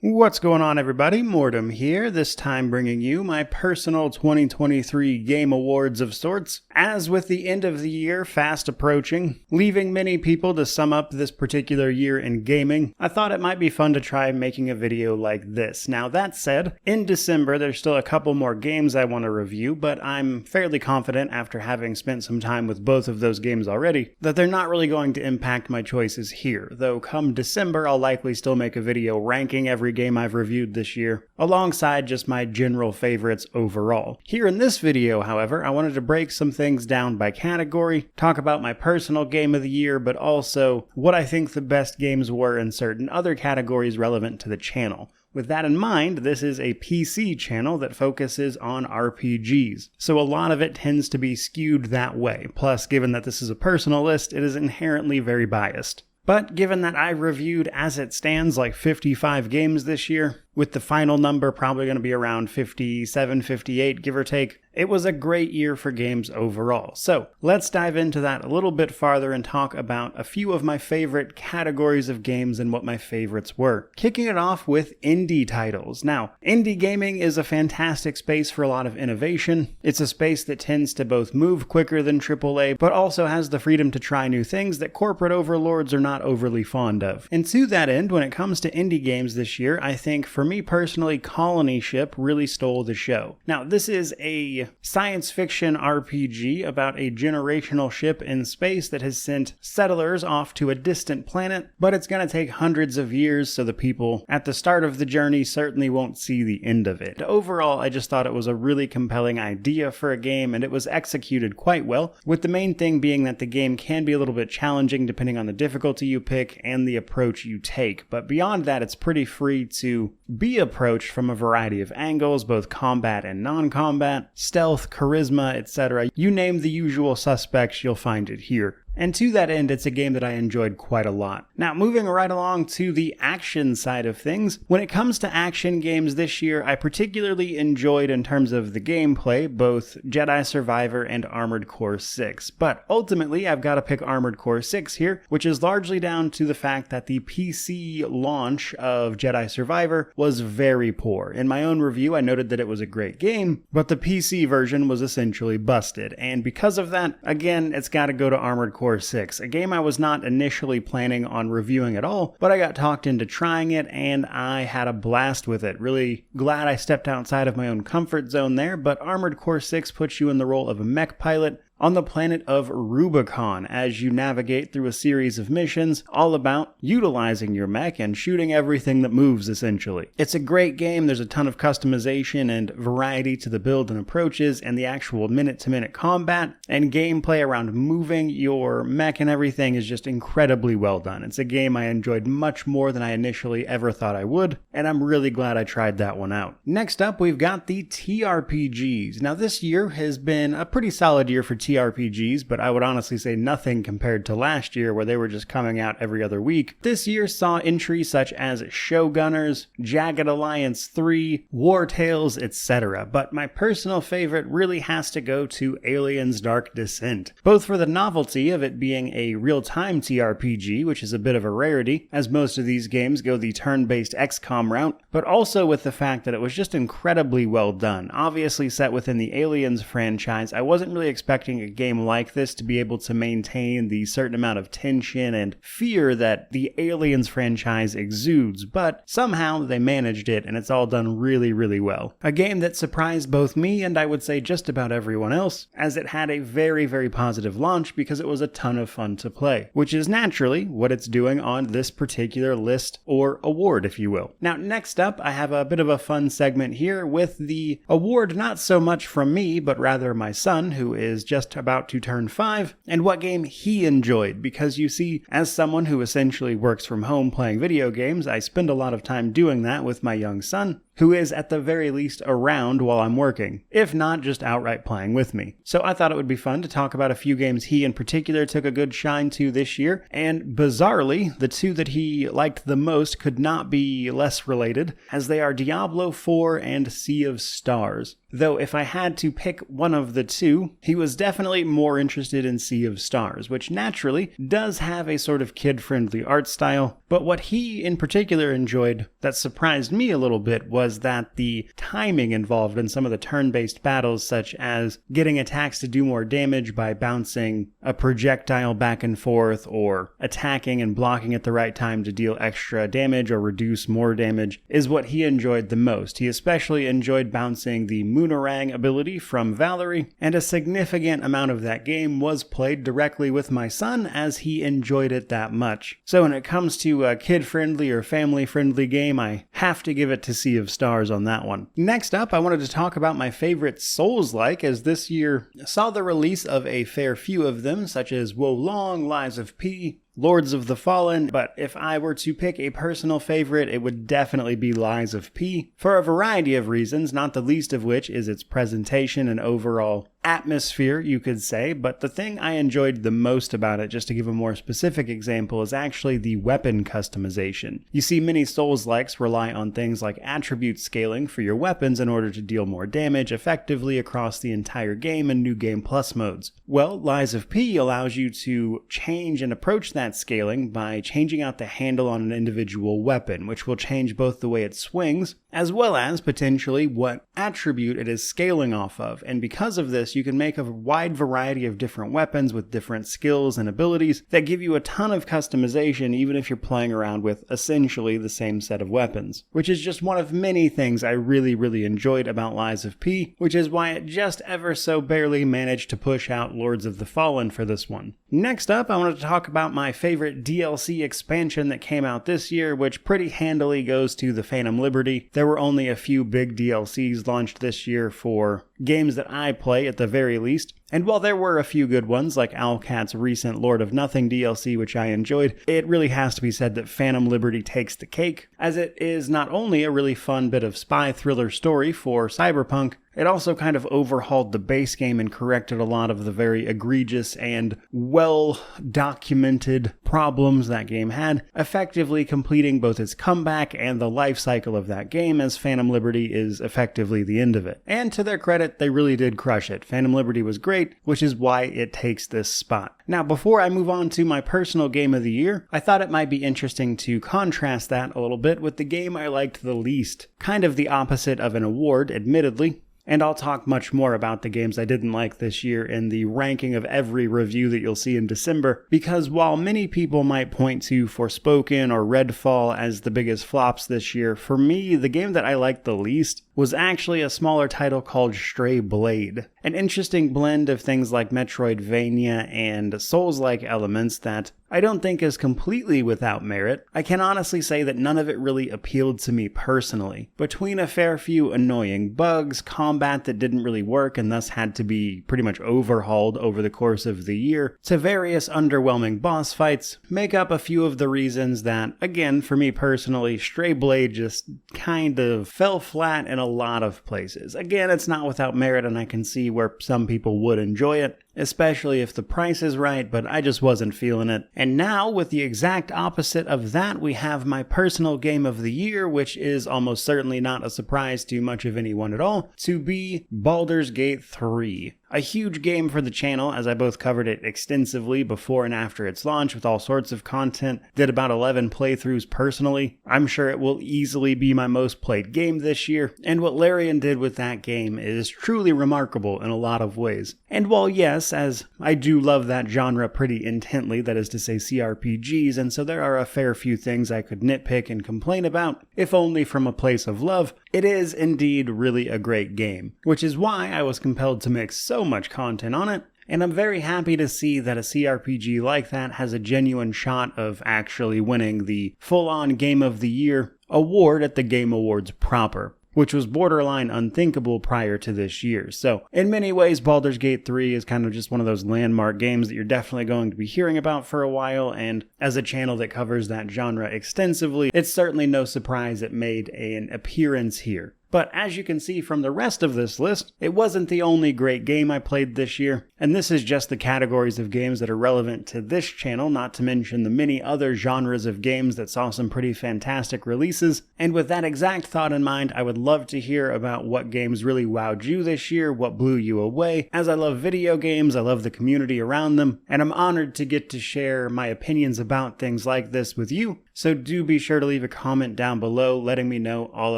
What's going on, everybody? Mortem here, this time bringing you my personal 2023 Game Awards of sorts. As with the end of the year fast approaching, leaving many people to sum up this particular year in gaming, I thought it might be fun to try making a video like this. Now that said, in December there's still a couple more games I want to review, but I'm fairly confident after having spent some time with both of those games already, that they're not really going to impact my choices here, though come December I'll likely still make a video ranking every game I've reviewed this year, alongside just my general favorites overall. Here in this video, however, I wanted to break some things down by category, talk about my personal game of the year, but also what I think the best games were in certain other categories relevant to the channel. With that in mind, this is a PC channel that focuses on RPGs, so a lot of it tends to be skewed that way. Plus, given that this is a personal list, it is inherently very biased. But given that I've reviewed, as it stands, like 55 games this year, with the final number probably going to be around 57, 58, give or take, it was a great year for games overall. So let's dive into that a little bit farther and talk about a few of my favorite categories of games and what my favorites were. Kicking it off with indie titles. Now, indie gaming is a fantastic space for a lot of innovation. It's a space that tends to both move quicker than AAA, but also has the freedom to try new things that corporate overlords are not overly fond of. And to that end, when it comes to indie games this year, I think for me personally, Colony Ship really stole the show. Now, this is a science fiction RPG about a generational ship in space that has sent settlers off to a distant planet, but it's going to take hundreds of years, so the people at the start of the journey certainly won't see the end of it. Overall, I just thought it was a really compelling idea for a game, and it was executed quite well, with the main thing being that the game can be a little bit challenging depending on the difficulty you pick and the approach you take, but beyond that, it's pretty free to be approached from a variety of angles, both combat and non-combat, stealth, charisma, etc. You name the usual suspects, you'll find it here. And to that end, it's a game that I enjoyed quite a lot. Now, moving right along to the action side of things, when it comes to action games this year, I particularly enjoyed, in terms of the gameplay, both Jedi Survivor and Armored Core 6. But ultimately, I've got to pick Armored Core 6 here, which is largely down to the fact that the PC launch of Jedi Survivor was very poor. In my own review, I noted that it was a great game, but the PC version was essentially busted. And because of that, again, it's got to go to Armored Core 6, a game I was not initially planning on reviewing at all, but I got talked into trying it and I had a blast with it. Really glad I stepped outside of my own comfort zone there, but Armored Core 6 puts you in the role of a mech pilot on the planet of Rubicon as you navigate through a series of missions all about utilizing your mech and shooting everything that moves, essentially. It's a great game, there's a ton of customization and variety to the build and approaches, and the actual minute-to-minute combat and gameplay around moving your mech and everything is just incredibly well done. It's a game I enjoyed much more than I initially ever thought I would, and I'm really glad I tried that one out. Next up, we've got the TRPGs. Now, this year has been a pretty solid year for TRPGs, but I would honestly say nothing compared to last year where they were just coming out every other week. This year saw entries such as Showgunners, Jagged Alliance 3, War Tales, etc. But my personal favorite really has to go to Aliens Dark Descent, both for the novelty of it being a real-time TRPG, which is a bit of a rarity, as most of these games go the turn-based XCOM route, but also with the fact that it was just incredibly well done. Obviously set within the Aliens franchise, I wasn't really expecting a game like this to be able to maintain the certain amount of tension and fear that the Aliens franchise exudes, but somehow they managed it and it's all done really, really well. A game that surprised both me and I would say just about everyone else, as it had a very, very positive launch because it was a ton of fun to play, which is naturally what it's doing on this particular list or award, if you will. Now, next up, I have a bit of a fun segment here with the award not so much from me, but rather my son, who is just about to turn 5, and what game he enjoyed, because you see, as someone who essentially works from home playing video games, I spend a lot of time doing that with my young son, who is at the very least around while I'm working, if not just outright playing with me. So I thought it would be fun to talk about a few games he in particular took a good shine to this year, and bizarrely, the two that he liked the most could not be less related, as they are Diablo 4 and Sea of Stars. Though if I had to pick one of the two, he was definitely more interested in Sea of Stars, which naturally does have a sort of kid-friendly art style, but what he in particular enjoyed that surprised me a little bit was that the timing involved in some of the turn-based battles, such as getting attacks to do more damage by bouncing a projectile back and forth, or attacking and blocking at the right time to deal extra damage or reduce more damage, is what he enjoyed the most. He especially enjoyed bouncing the Moonerang ability from Valerie, and a significant amount of that game was played directly with my son as he enjoyed it that much. So when it comes to a kid-friendly or family-friendly game, I have to give it to Sea of Stars on that one. Next up, I wanted to talk about my favorite Soulslike, as this year saw the release of a fair few of them, such as Wolong, Lies of P, Lords of the Fallen, but if I were to pick a personal favorite, it would definitely be Lies of P, for a variety of reasons, not the least of which is its presentation and overall atmosphere, you could say, but the thing I enjoyed the most about it, just to give a more specific example, is actually the weapon customization. You see, many Souls-likes rely on things like attribute scaling for your weapons in order to deal more damage effectively across the entire game and New Game Plus modes. Well, Lies of P allows you to change and approach that scaling by changing out the handle on an individual weapon, which will change both the way it swings, as well as potentially what attribute it is scaling off of, and because of this, you can make a wide variety of different weapons with different skills and abilities that give you a ton of customization even if you're playing around with essentially the same set of weapons, which is just one of many things I really enjoyed about Lies of P, which is why it just ever so barely managed to push out Lords of the Fallen for this one. Next up, I wanted to talk about my favorite DLC expansion that came out this year, which pretty handily goes to the Phantom Liberty. There were only a few big DLCs launched this year for games that I play at the very least, and while there were a few good ones, like Owlcat's recent Lord of Nothing DLC, which I enjoyed, it really has to be said that Phantom Liberty takes the cake, as it is not only a really fun bit of spy thriller story for Cyberpunk, it also kind of overhauled the base game and corrected a lot of the very egregious and well-documented problems that game had, effectively completing both its comeback and the life cycle of that game, as Phantom Liberty is effectively the end of it. And to their credit, they really did crush it. Phantom Liberty was great, which is why it takes this spot. Now, before I move on to my personal game of the year, I thought it might be interesting to contrast that a little bit with the game I liked the least. Kind of the opposite of an award, admittedly. And I'll talk much more about the games I didn't like this year in the ranking of every review that you'll see in December, because while many people might point to Forspoken or Redfall as the biggest flops this year, for me, the game that I liked the least was actually a smaller title called Stray Blade. An interesting blend of things like Metroidvania and Souls-like elements that I don't think is completely without merit. I can honestly say that none of it really appealed to me personally. Between a fair few annoying bugs, combat that didn't really work and thus had to be pretty much overhauled over the course of the year, to various underwhelming boss fights, make up a few of the reasons that, again, for me personally, Stray Blade just kind of fell flat in a lot of places. Again, it's not without merit, and I can see where some people would enjoy it, especially if the price is right, but I just wasn't feeling it. And now, with the exact opposite of that, we have my personal game of the year, which is almost certainly not a surprise to much of anyone at all, to be Baldur's Gate 3. A huge game for the channel, as I both covered it extensively before and after its launch with all sorts of content, did about 11 playthroughs personally. I'm sure it will easily be my most played game this year, and what Larian did with that game is truly remarkable in a lot of ways. And while yes, as I do love that genre pretty intently, that is to say CRPGs, and so there are a fair few things I could nitpick and complain about, if only from a place of love, it is indeed really a great game, which is why I was compelled to make so much content on it, and I'm very happy to see that a CRPG like that has a genuine shot of actually winning the full-on Game of the Year award at the Game Awards proper, which was borderline unthinkable prior to this year. So in many ways, Baldur's Gate 3 is kind of just one of those landmark games that you're definitely going to be hearing about for a while, and as a channel that covers that genre extensively, it's certainly no surprise it made an appearance here. But as you can see from the rest of this list, it wasn't the only great game I played this year, and this is just the categories of games that are relevant to this channel, not to mention the many other genres of games that saw some pretty fantastic releases. And with that exact thought in mind, I would love to hear about what games really wowed you this year, what blew you away. As I love video games, I love the community around them, and I'm honored to get to share my opinions about things like this with you. So do be sure to leave a comment down below letting me know all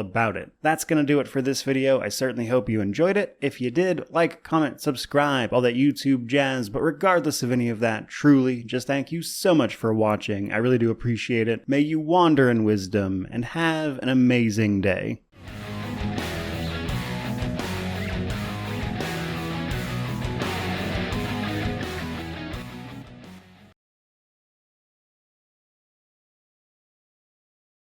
about it. That's going to do it for this video. I certainly hope you enjoyed it. If you did, like, comment, subscribe, all that YouTube jazz. But regardless of any of that, truly, just thank you so much for watching. I really do appreciate it. May you wander in wisdom and have an amazing day.